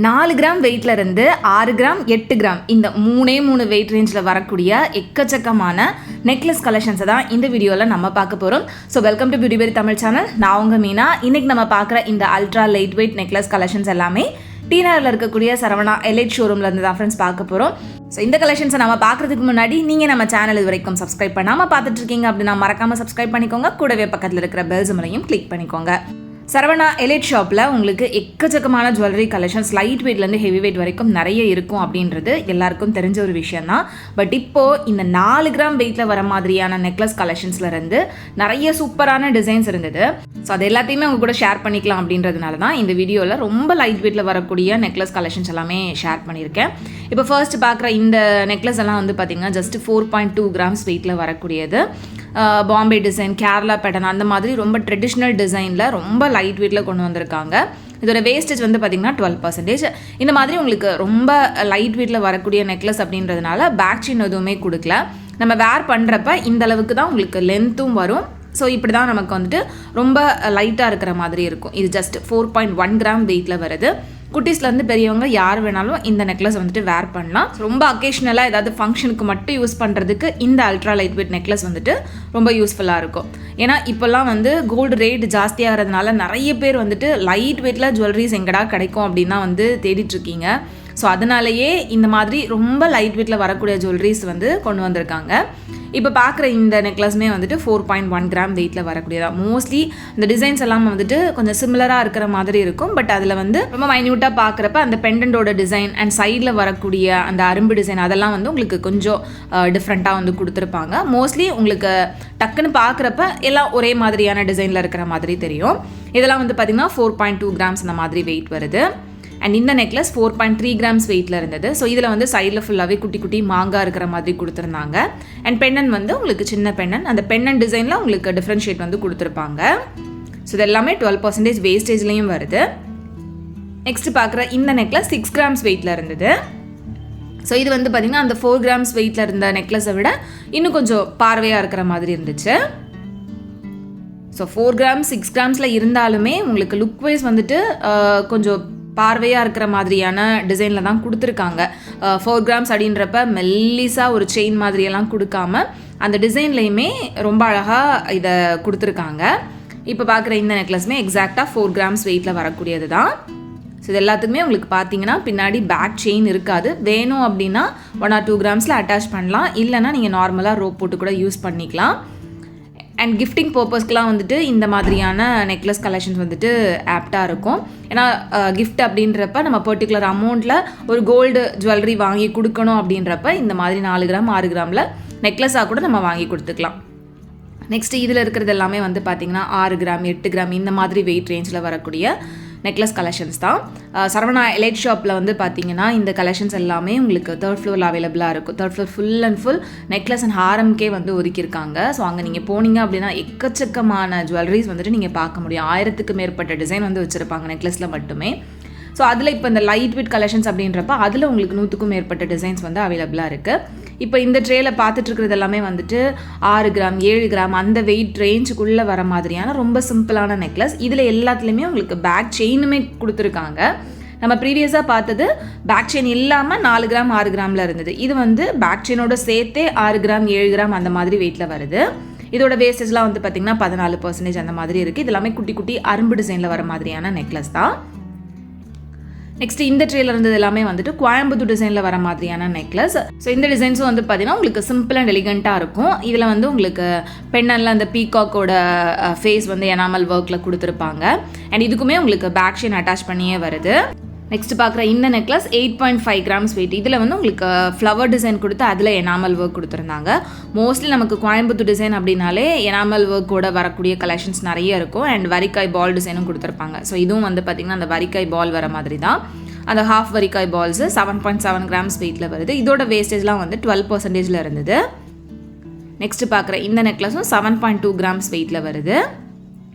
4 gram வெயிட்ல இருந்து 6 gram 8 gram இந்த மூணு வெயிட் ரேஞ்சில் வரக்கூடிய எக்கச்சக்கமான நெக்லஸ் கலெக்ஷன்ஸை தான் இந்த வீடியோவில் நம்ம பார்க்க போகிறோம். So welcome to beauty berry Tamil channel. நான் உங்கள் மீனா. இன்றைக்கி நம்ம பார்க்குற இந்த ultra light weight necklace collections எல்லாமே டீனரில் இருக்கக்கூடிய சரவணா எலைட் ஷோரூம்லேருந்து தான் ஃப்ரெண்ட்ஸ் பார்க்க போகிறோம். ஸோ இந்த கலெக்ஷன்ஸை நம்ம பார்க்குறதுக்கு முன்னாடி நீங்கள் நம்ம சேனல் இது வரைக்கும் சப்ஸ்கிரைப் பண்ணாமல் பார்த்துட்டு இருக்கீங்க அப்படின்னா மறக்காமல் சப்ஸ்கிரைப் பண்ணிக்கோங்க. கூடவே பக்கத்தில் இருக்கிற பெல் சிம்பலையும் கிளிக் பண்ணிக்கோங்க. சரவணா எலைட் ஷாப்பில் உங்களுக்கு எக்கச்சக்கமான ஜுவல்லரி கலெக்ஷன்ஸ் லைட் வெயிட்லேருந்து ஹெவி வெயிட் வரைக்கும் நிறைய இருக்கும் அப்படின்றது எல்லாருக்கும் தெரிஞ்ச ஒரு விஷயம் தான். பட் இப்போது இந்த 4 கிராம் வெயிட்டில் வர மாதிரியான நெக்லஸ் கலெக்ஷன்ஸ்லேருந்து நிறைய சூப்பரான டிசைன்ஸ் இருந்தது. ஸோ அது எல்லாத்தையுமே உங்க கூட ஷேர் பண்ணிக்கலாம் அப்படின்றதுனால தான் இந்த வீடியோவில் ரொம்ப லைட் வெயிட்டில் வரக்கூடிய நெக்லஸ் கலெக்ஷன்ஸ் எல்லாமே ஷேர் பண்ணியிருக்கேன். இப்போ ஃபர்ஸ்ட் பார்க்குற இந்த நெக்லஸ் எல்லாம் வந்து பார்த்திங்கன்னா ஜஸ்ட் 4.2 கிராம்ஸ் வெயிட்டில் வரக்கூடியது. பாம்பே டிசைன், கேரளா பேட்டர்ன் அந்த மாதிரி ரொம்ப ட்ரெடிஷ்னல் டிசைனில் ரொம்ப லைட் வெயிட்டில் கொண்டு வந்திருக்காங்க. இதோட வேஸ்டேஜ் வந்து பார்த்திங்கன்னா 12%. இந்த மாதிரி உங்களுக்கு ரொம்ப லைட் வெயிட்டில் வரக்கூடிய நெக்லஸ் அப்படின்றதுனால பேக் செயின் எதுவுமே கொடுக்கல. நம்ம வேர் பண்ணுறப்ப இந்த அளவுக்கு தான் உங்களுக்கு லென்த்தும் வரும். ஸோ இப்படி தான் நமக்கு வந்துட்டு ரொம்ப லைட்டாக இருக்கிற மாதிரி இருக்கும். இது ஜஸ்ட் 4.1 கிராம் வெயிட்டில் வருது. குட்டீஸ்லேருந்து பெரியவங்க யார் வேணாலும் இந்த நெக்லஸ் வந்துட்டு வேர் பண்ணலாம். ரொம்ப அக்கேஷ்னலாக ஏதாவது ஃபங்க்ஷனுக்கு மட்டும் யூஸ் பண்ணுறதுக்கு இந்த அல்ட்ரா லைட் வெயிட் நெக்லஸ் வந்துட்டு ரொம்ப யூஸ்ஃபுல்லாக இருக்கும். ஏன்னா இப்போல்லாம் வந்து கோல்டு ரேட் ஜாஸ்தியாகிறதுனால நிறைய பேர் வந்துட்டு லைட் வெயிட்டில் ஜுவல்லரிஸ் எங்கடா கிடைக்கும் அப்படின்னு தான் வந்து தேடிட்டுருக்கீங்க. ஸோ அதனாலேயே இந்த மாதிரி ரொம்ப லைட் வெயிட்டில் வரக்கூடிய ஜுவல்லரிஸ் வந்து கொண்டு வந்திருக்காங்க. இப்போ பார்க்குற இந்த நெக்லஸுமே வந்துட்டு 4.1 கிராம் வெயிட்டில் வரக்கூடியதான். மோஸ்ட்லி இந்த டிசைன்ஸ் எல்லாம் வந்துட்டு கொஞ்சம் சிமிலராக இருக்கிற மாதிரி இருக்கும். பட் அதில் வந்து ரொம்ப மைன்யூட்டாக பார்க்குறப்ப அந்த பெண்டன்டோட டிசைன் அண்ட் சைடில் வரக்கூடிய அந்த அரும்பு டிசைன் அதெல்லாம் வந்து உங்களுக்கு கொஞ்சம் டிஃப்ரெண்ட்டாக வந்து கொடுத்துருப்பாங்க. மோஸ்ட்லி உங்களுக்கு டக்குன்னு பார்க்குறப்ப எல்லாம் ஒரே மாதிரியான டிசைனில் இருக்கிற மாதிரி தெரியும். இதெல்லாம் வந்து பார்த்திங்கன்னா 4.2 கிராம்ஸ் அந்த மாதிரி வெயிட் வருது. அண்ட் இந்த நெக்லஸ் 4.3 கிராம்ஸ் வெயிட்டில் இருந்தது. ஸோ இதில் வந்து சைடில் ஃபுல்லாகவே குட்டி குட்டி மாங்காய் இருக்கிற மாதிரி கொடுத்துருந்தாங்க. அண்ட் பெண்ணன் வந்து உங்களுக்கு சின்ன பெண்ணன், அந்த பெண்ணன் டிசைனில் உங்களுக்கு டிஃப்ரென்ஷியேட் வந்து கொடுத்துருப்பாங்க. ஸோ இது எல்லாமே 12% வேஸ்டேஜ்லேயும் வருது. நெக்ஸ்ட் பார்க்குற இந்த நெக்லஸ் 6 கிராம்ஸ் வெயிட்டில் இருந்தது. ஸோ இது வந்து பார்த்திங்கன்னா அந்த 4 கிராம்ஸ் வெயிட்டில் இருந்த நெக்லஸை விட இன்னும் கொஞ்சம் பார்வையாக இருக்கிற மாதிரி இருந்துச்சு. ஸோ 4 கிராம்ஸ் 6 கிராம்ஸில் இருந்தாலுமே உங்களுக்கு லுக் வைஸ் வந்துட்டு கொஞ்சம் பார்வையாக இருக்கிற மாதிரியான டிசைனில் தான் கொடுத்துருக்காங்க. 4 கிராம்ஸ் அப்படின்றப்ப மெல்லிஸாக ஒரு செயின் மாதிரியெல்லாம் கொடுக்காம அந்த டிசைன்லேயுமே ரொம்ப அழகாக இதை கொடுத்துருக்காங்க. இப்போ பார்க்குற இந்த நெக்லஸுமே எக்ஸாக்டாக 4 கிராம்ஸ் வெயிட்டில் வரக்கூடியது தான். ஸோ இது எல்லாத்துக்குமே உங்களுக்கு பார்த்தீங்கன்னா பின்னாடி பேக் செயின் இருக்காது. வேணும் அப்படின்னா 1 or 2 கிராம்ஸில் அட்டாச் பண்ணலாம். இல்லைனா நீங்கள் நார்மலாக ரோப் போட்டு கூட யூஸ் பண்ணிக்கலாம். அண்ட் கிஃப்டிங் பர்பஸ்க்கெலாம் வந்துட்டு இந்த மாதிரியான நெக்லஸ் கலெக்ஷன்ஸ் வந்துட்டு ஆப்டாக இருக்கும். ஏன்னா கிஃப்ட் அப்படின்றப்ப நம்ம பர்டிகுலர் அமௌண்ட்டில் ஒரு கோல்டு ஜுவல்லரி வாங்கி கொடுக்கணும் அப்படின்றப்ப இந்த மாதிரி 4 கிராம் 6 கிராமில் நெக்லஸாக கூட நம்ம வாங்கி கொடுத்துக்கலாம். நெக்ஸ்ட்டு இதில் இருக்கிறது எல்லாமே வந்து பார்த்திங்கன்னா 6 கிராம் 8 கிராம் இந்த மாதிரி வெயிட் ரேஞ்சில் வரக்கூடிய நெக்லஸ் கலெக்ஷன்ஸ் தான். சரவணா எலைட் ஷாப்பில் வந்து பார்த்தீங்கன்னா இந்த கலெக்ஷன்ஸ் எல்லாமே உங்களுக்கு 3rd ஃப்ளோரில் அவைலபிளாக இருக்கும். 3rd floor full and full necklace and ஹாரம்கே வந்து ஒதுக்கியிருக்காங்க. ஸோ அங்கே நீங்கள் போனீங்க அப்படின்னா எக்கச்சக்கமான ஜுவல்லரிஸ் வந்துட்டு நீங்கள் பார்க்க முடியும். 1000க்கு மேற்பட்ட டிசைன் வந்து வச்சுருப்பாங்க நெக்லஸில் மட்டுமே. ஸோ அதில் இப்போ இந்த லைட் வெயிட் கலெக்ஷன்ஸ் அப்படின்றப்ப அதில் உங்களுக்கு 100க்கும் மேற்பட்ட டிசைன்ஸ் வந்து அவைலபிளாக இருக்குது. இப்போ இந்த ட்ரேயில் பார்த்துட்டு இருக்கிறது எல்லாமே வந்துட்டு 6 கிராம் 7 கிராம் அந்த வெயிட் ரேஞ்சுக்குள்ளே வர மாதிரியான ரொம்ப சிம்பிளான நெக்லஸ். இதில் எல்லாத்துலேயுமே உங்களுக்கு பேக் செயினுமே கொடுத்துருக்காங்க. நம்ம ப்ரீவியஸாக பார்த்தது பேக் செயின் இல்லாமல் 4 கிராம் 6 கிராமில் இருந்தது. இது வந்து பேக் செயினோட சேர்த்தே 6 கிராம் 7 கிராம் அந்த மாதிரி வெயிட்டில் வருது. இதோட வேஸ்டேஜ்லாம் வந்து பார்த்திங்கன்னா 14% அந்த மாதிரி இருக்குது. இது எல்லாமே குட்டி குட்டி அரும்பு டிசைனில் வர மாதிரியான நெக்லஸ் தான். நெக்ஸ்ட் இந்த ட்ரேல இருந்தது எல்லாமே வந்துட்டு கோயம்புத்தூர் டிசைனில் வர மாதிரியான நெக்லஸ். ஸோ இந்த டிசைன்ஸும் வந்து பார்த்தீங்கன்னா உங்களுக்கு சிம்பிள் அண்ட் எலிகண்ட்டாக இருக்கும். இதில் வந்து உங்களுக்கு பெண்ணெல்லாம் அந்த பீகாக்கோட ஃபேஸ் வந்து எனாமல் ஒர்க்கில் கொடுத்துருப்பாங்க. அண்ட் இதுக்குமே உங்களுக்கு பேக் செயின் அட்டாச் பண்ணியே வருது. நெக்ஸ்ட் பார்க்குற இந்த நெக்லஸ் 8.5 கிராம்ஸ் வெயிட். இதில் வந்து உங்களுக்கு ஃப்ளவர் டிசைன் கொடுத்து அதில் எனாமல் ஒர்க் கொடுத்துருந்தாங்க. மோஸ்ட்லி நமக்கு கோயம்புத்தூர் டிசைன் அப்படின்னாலே எனாமல் ஒர்க்கோட வரக்கூடிய கலெக்ஷன்ஸ் நிறைய இருக்கும். அண்ட் வரிக்காய் பால் டிசைனும் கொடுத்துருப்பாங்க. ஸோ இதுவும் வந்து பார்த்திங்கன்னா அந்த வரிக்காய் பால் வர மாதிரி தான். அந்த ஹாஃப் வரிக்காய் பால்ஸு 7.7 கிராம்ஸ் வெயிட்டில் வருது. இதோட வேஸ்டேஜ்லாம் வந்து 12% இருந்தது. நெக்ஸ்ட் பார்க்குற இந்த நெக்லஸும் 7.2 கிராம்ஸ் வெயிட்டில் வருது.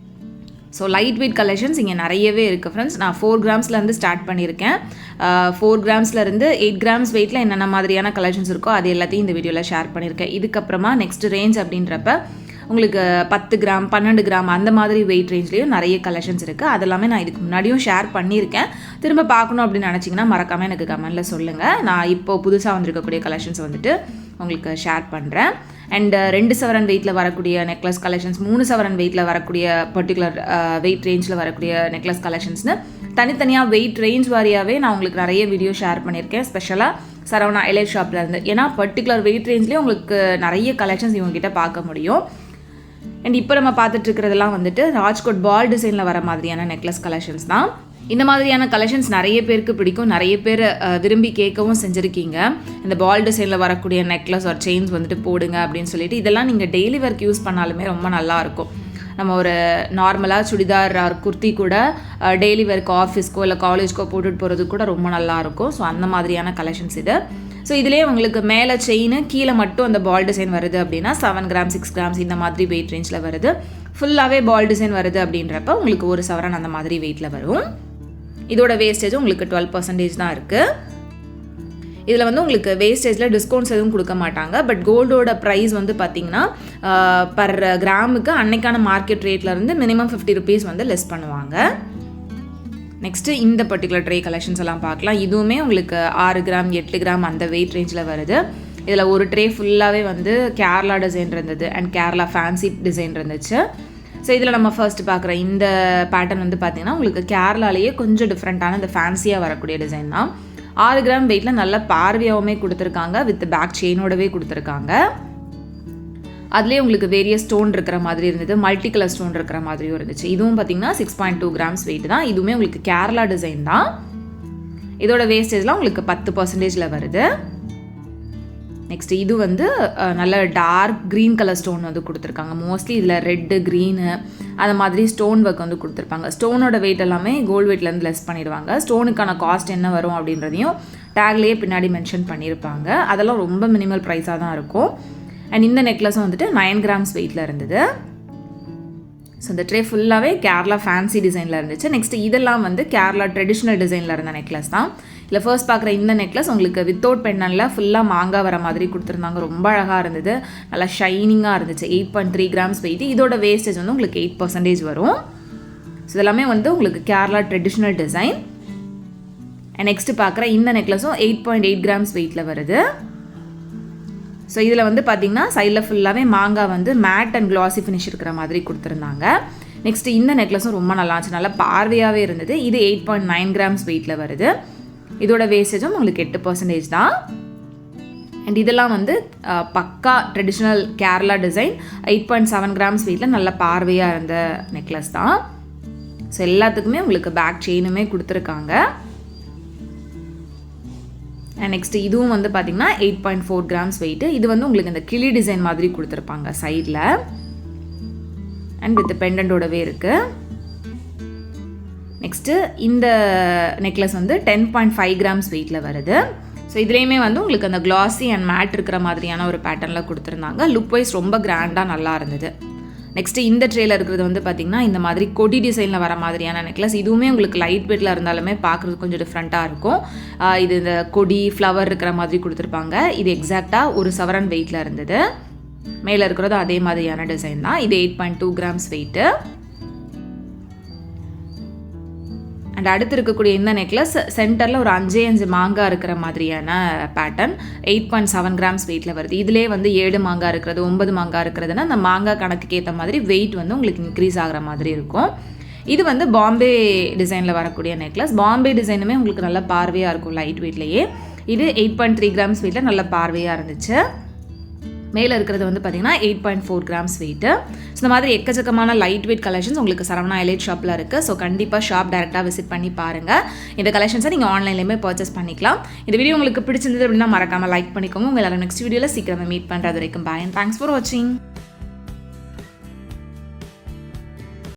ஸோ லைட் வெயிட் கலெக்ஷன்ஸ் இங்கே நிறையவே இருக்குது ஃப்ரெண்ட்ஸ். நான் 4 கிராம்ஸ்லேருந்து ஸ்டார்ட் பண்ணியிருக்கேன். 4 கிராம்ஸ்லேருந்து 8 கிராம்ஸ் வெயிட்டில் என்னென்ன மாதிரியான கலெக்ஷன்ஸ் இருக்கோ அது எல்லாத்தையும் இந்த வீடியோவில் ஷேர் பண்ணியிருக்கேன். இதுக்கப்புறமா நெக்ஸ்ட் ரேஞ்ச் அப்படின்றப்ப உங்களுக்கு 10 கிராம் 12 கிராம் அந்த மாதிரி வெயிட் ரேஞ்ச்லேயும் நிறைய கலெக்ஷன்ஸ் இருக்குது. அதெல்லாமே நான் இதுக்கு முன்னாடியும் ஷேர் பண்ணியிருக்கேன். திரும்ப பார்க்கணும் அப்படின்னு நினச்சிங்கன்னா மறக்காமல் எனக்கு கமெண்ட்டில் சொல்லுங்கள். நான் இப்போது புதுசாக வந்திருக்கக்கூடிய கலெக்ஷன்ஸ் வந்துட்டு உங்களுக்கு ஷேர் பண்ணுறேன். அண்ட் 2 சவரன் வெயிட்டில் வரக்கூடிய நெக்லஸ் கலெக்ஷன்ஸ், 3 சவரன் வெயிட்டில் வரக்கூடிய பர்டிகுலர் வெயிட் ரேஞ்சில் வரக்கூடிய நெக்லஸ் கலெக்ஷன்ஸ்னு தனித்தனியாக வெயிட் ரேஞ்ச் வாரியாகவே நான் உங்களுக்கு நிறைய வீடியோ ஷேர் பண்ணியிருக்கேன், ஸ்பெஷலாக சரவணா எலைட் ஷாப்பில் இருந்து. ஏன்னா பர்டிகுலர் வெயிட் ரேஞ்ச்லேயே உங்களுக்கு நிறைய கலெக்ஷன்ஸ் இவங்ககிட்ட பார்க்க முடியும். அண்ட் இப்போ நம்ம பார்த்துட்டு இருக்கிறதெல்லாம் வந்துட்டு ராஜ்கோட் பால் டிசைனில் வர மாதிரியான நெக்லஸ் கலெக்ஷன்ஸ் தான். இந்த மாதிரியான கலெக்ஷன்ஸ் நிறைய பேருக்கு பிடிக்கும், நிறைய பேர் விரும்பி கேட்கவும் செஞ்சுருக்கீங்க. இந்த பால் டிசைனில் வரக்கூடிய நெக்லஸ் ஒரு செயின்ஸ் வந்துட்டு போடுங்க அப்படின்னு சொல்லிட்டு. இதெல்லாம் நீங்கள் டெய்லி ஒர்க் யூஸ் பண்ணாலுமே ரொம்ப நல்லாயிருக்கும். நம்ம ஒரு நார்மலாக சுடிதார் குர்த்தி கூட டெய்லி ஒர்க் ஆஃபீஸ்க்கோ இல்லை காலேஜ்க்கோ போட்டுட்டு போகிறது கூட ரொம்ப நல்லாயிருக்கும். ஸோ அந்த மாதிரியான கலெக்ஷன்ஸ் இது. ஸோ இதுலேயே உங்களுக்கு மேலே செயின், கீழே மட்டும் அந்த பால் டிசைன் வருது அப்படின்னா 7 கிராம் 6 கிராம்ஸ் இந்த மாதிரி வெயிட் ரேஞ்சில் வருது. ஃபுல்லாகவே பால் டிசைன் வருது அப்படின்றப்ப உங்களுக்கு 1 சவரன் அந்த மாதிரி வெயிட்டில் வரும். இதோட வேஸ்டேஜ் உங்களுக்கு 12% தான் இருக்குது. இதில் வந்து உங்களுக்கு வேஸ்டேஜில் டிஸ்கவுண்ட்ஸ் எதுவும் கொடுக்க மாட்டாங்க. பட் கோல்டோட ப்ரைஸ் வந்து பார்த்திங்கன்னா பர் கிராமுக்கு அன்னைக்கான மார்க்கெட் ரேட்லேருந்து மினிமம் 50 ருபீஸ் வந்து லெஸ் பண்ணுவாங்க. நெக்ஸ்ட்டு இந்த பர்டிகுலர் ட்ரே கலெக்ஷன்ஸ் எல்லாம் பார்க்கலாம். இதுவுமே உங்களுக்கு 6 கிராம் 8 கிராம் அந்த வெயிட் ரேஞ்சில் வருது. இதில் ஒரு ட்ரே ஃபுல்லாகவே வந்து கேரளா டிசைன் இருந்தது அண்ட் கேரளா ஃபேன்சி டிசைன் இருந்துச்சு. ஸோ இதில் நம்ம ஃபர்ஸ்ட் பார்க்குற இந்த பேட்டர்ன் வந்து பார்த்திங்கன்னா உங்களுக்கு கேரளாலேயே கொஞ்சம் டிஃப்ரெண்ட்டான இந்த ஃபேன்சியாக வரக்கூடிய டிசைன் தான். 6 கிராம் வெயிட்டில் நல்ல பார்வையாகவுமே கொடுத்துருக்காங்க, வித் பேக் செயினோடவே கொடுத்துருக்காங்க. அதுலேயே உங்களுக்கு வேரியஸ் ஸ்டோன் இருக்கிற மாதிரி இருந்தது, மல்டி கலர் ஸ்டோன் இருக்கிற மாதிரியும் இருந்துச்சு. இதுவும் பார்த்திங்கன்னா 6.2 கிராம்ஸ் வெயிட் தான். இதுவுமே உங்களுக்கு கேரளா டிசைன் தான். இதோட வேஸ்டேஜ்லாம் உங்களுக்கு 10%ல் வருது. நெக்ஸ்ட் இது வந்து நல்ல டார்க் க்ரீன் கலர் ஸ்டோன் வந்து கொடுத்துருக்காங்க. மோஸ்ட்லி இதில் ரெட்டு க்ரீனு அந்த மாதிரி ஸ்டோன் ஒர்க் வந்து கொடுத்துருப்பாங்க. ஸ்டோனோட வெயிட் எல்லாமே கோல்டு வெயிட்லேருந்து லெஸ் பண்ணிடுவாங்க. ஸ்டோனுக்கான காஸ்ட் என்ன வரும் அப்படின்றதையும் டேக்லேயே பின்னாடி மென்ஷன் பண்ணியிருப்பாங்க. அதெல்லாம் ரொம்ப மினிமல் ப்ரைஸாக தான் இருக்கும். அண்ட் இந்த நெக்லஸும் வந்துட்டு 9 கிராம்ஸ் வெயிட்டில் இருந்தது. ஸோ இந்த ட்ரே ஃபுல்லாகவே கேரளா ஃபேன்சி டிசைனில் இருந்துச்சு. நெக்ஸ்ட் இதெல்லாம் வந்து கேரளா ட்ரெடிஷ்னல் டிசைனில் இருந்த நெக்லஸ் தான். இல்லை ஃபர்ஸ்ட் பார்க்குற இந்த நெக்லஸ் உங்களுக்கு வித்தவுட் பெண்டனில் ஃபுல்லாக மாங்காய் வர மாதிரி கொடுத்துருந்தாங்க. ரொம்ப அழகாக இருந்தது, நல்லா ஷைனிங்காக இருந்துச்சு. 8.3 கிராம்ஸ் வெயிட். இதோட வேஸ்டேஜ் வந்து உங்களுக்கு 8% வரும். ஸோ இதெல்லாமே வந்து உங்களுக்கு Kerala traditional design. And next பார்க்குற இந்த நெக்லஸும் 8.8 கிராம்ஸ் வெயிட்டில் வருது. ஸோ இதில் வந்து பார்த்திங்கன்னா சைடில் ஃபுல்லாகவே மாங்காய் வந்து மேட் அண்ட் கிளாசி ஃபினிஷ் இருக்கிற மாதிரி கொடுத்துருந்தாங்க. நெக்ஸ்ட்டு இந்த நெக்லஸும் ரொம்ப நல்லா இருந்துச்சு, நல்லா பார்வையாகவே இருந்தது. இது 8.9 கிராம்ஸ் வெயிட்டில் வருது. இதோட வேஸ்டேஜும் உங்களுக்கு 8% தான். அண்ட் இதெல்லாம் வந்து பக்கா ட்ரெடிஷ்னல் கேரளா டிசைன் 8.7 கிராம்ஸ் வெயிட்டில் நல்ல பார்வையாக இருந்த நெக்லஸ் தான். ஸோ எல்லாத்துக்குமே உங்களுக்கு பேக் செயினுமே கொடுத்துருக்காங்க. அண்ட் நெக்ஸ்ட் இதுவும் வந்து பார்த்திங்கன்னா 8.4 கிராம்ஸ் வெயிட்டு. இது வந்து உங்களுக்கு இந்த கிளி டிசைன் மாதிரி கொடுத்துருப்பாங்க சைடில் அண்ட் வித் பெண்டன்டோடவே இருக்குது. நெக்ஸ்ட்டு இந்த நெக்லஸ் வந்து 10.5 கிராம்ஸ் வெயிட்டில் வருது. ஸோ இதுலேயுமே வந்து உங்களுக்கு அந்த கிளாஸி அண்ட் மேட் இருக்கிற மாதிரியான ஒரு பேட்டர்னில் கொடுத்துருந்தாங்க. லுக் வைஸ் ரொம்ப கிராண்டாக நல்லா இருந்தது. நெக்ஸ்ட்டு இந்த ட்ரேயில் இருக்கிறது வந்து பார்த்திங்கன்னா இந்த மாதிரி கொடி டிசைனில் வர மாதிரியான நெக்லஸ். இதுவுமே உங்களுக்கு லைட் வெயிட்டில் இருந்தாலுமே பார்க்குறது கொஞ்சம் டிஃப்ரெண்ட்டாக இருக்கும். இது இந்த கொடி ஃப்ளவர் இருக்கிற மாதிரி கொடுத்துருப்பாங்க. இது எக்ஸாக்டாக 1 சவரன் வெயிட்டில் இருந்தது. மேலே இருக்கிறதும் அதே மாதிரியான டிசைன் தான். இது 8.2 கிராம்ஸ் வெயிட்டு. அண்ட் அடுத்து இருக்கக்கூடிய இந்த நெக்லஸ் சென்டரில் ஒரு 5 மாங்காய் இருக்கிற மாதிரியான பேட்டர்ன் 8.7 கிராம்ஸ் வெயிட்டில் வருது. இதிலே வந்து 7 மாங்காய் இருக்கிறது 9 மாங்காய் இருக்கிறதுனா அந்த மாங்காய் கணக்குக்கு ஏற்ற மாதிரி வெயிட் வந்து உங்களுக்கு இன்க்ரீஸ் ஆகிற மாதிரி இருக்கும். இது வந்து பாம்பே டிசைனில் வரக்கூடிய நெக்லஸ். பாம்பே டிசைனுமே உங்களுக்கு நல்ல பார்வையாக இருக்கும் லைட் வெயிட்லேயே. இது 8.3 கிராம்ஸ் வெயிட்டில் நல்ல பார்வையாக இருந்துச்சு. மேலே இருக்கிறது வந்து பார்த்திங்கன்னா 8.4 கிராம்ஸ் வெயிட்டு. ஸோ இந்த மாதிரி எக்கச்சக்கமான லைட் வெயிட் கலெக்ஷன்ஸ் உங்களுக்கு சரவணா எலைட் ஷாப்பில் இருக்குது. ஸோ கண்டிப்பாக ஷாப் டேரெக்டாக விசிட் பண்ணி பாருங்கள். இந்த கலெக்ஷன்ஸை நீங்கள் ஆன்லைன்லேயுமே பர்ச்சேஸ் பண்ணிக்கலாம். இந்த வீடியோ உங்களுக்கு பிடிச்சிருந்தது அப்படின்னா மறக்காமல் லைக் பண்ணிக்கோங்க. உங்கள் எல்லாரும் நெக்ஸ்ட் வீடியோவில் சீக்கிரமாக மீட் பண்ணுறது வரைக்கும் பாய் அண்ட் தேங்க்ஸ் ஃபார் வாட்சிங்.